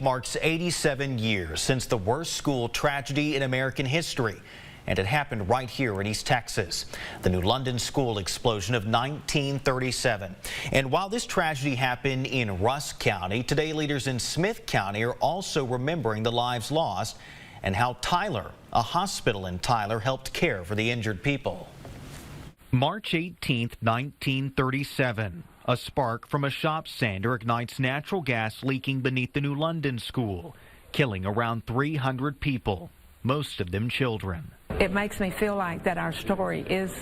Marks 87 years since the worst school tragedy in American history, and it happened right here in East Texas, the New London school explosion of 1937. And while this tragedy happened in Rusk County, today leaders in Smith County are also remembering the lives lost and how Tyler, a hospital in Tyler, helped care for the injured people. March 18th, 1937. A spark from a shop sander ignites natural gas leaking beneath the New London school, killing around 300 people, most of them children. It makes me feel like that our story is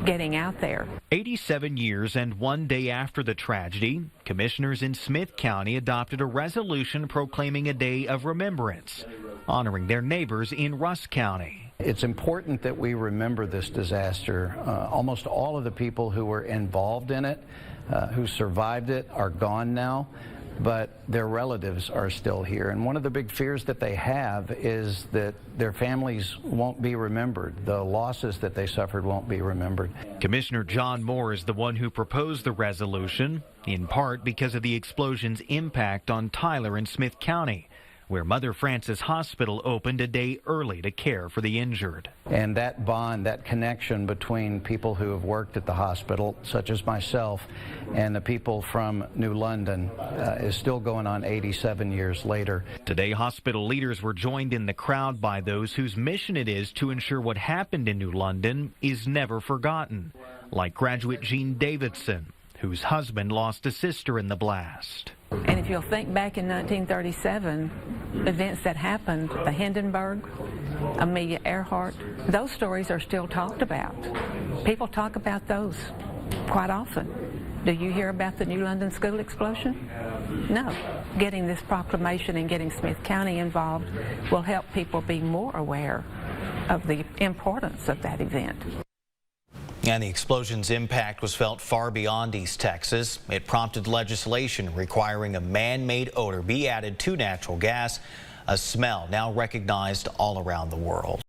getting out there. 87 years and one day after the tragedy, commissioners in Smith County adopted a resolution proclaiming a day of remembrance, honoring their neighbors in Rusk County. It's important that we remember this disaster. Almost all of the people who were involved in it, who survived it, are gone now, but their relatives are still here. And one of the big fears that they have is that their families won't be remembered. The losses that they suffered won't be remembered. Commissioner John Moore is the one who proposed the resolution, in part because of the explosion's impact on Tyler and Smith County, where Mother Frances Hospital opened a day early to care for the injured. And that bond, that connection between people who have worked at the hospital, such as myself, and the people from New London is still going on 87 years later. Today, hospital leaders were joined in the crowd by those whose mission it is to ensure what happened in New London is never forgotten, like graduate Jean Davidson, whose husband lost a sister in the blast. And if you'll think back in 1937, events that happened, the Hindenburg, Amelia Earhart, those stories are still talked about. People talk about those quite often. Do you hear about the New London school explosion? No. Getting this proclamation and getting Smith County involved will help people be more aware of the importance of that event. And the explosion's impact was felt far beyond East Texas. It prompted legislation requiring a man-made odor be added to natural gas, a smell now recognized all around the world.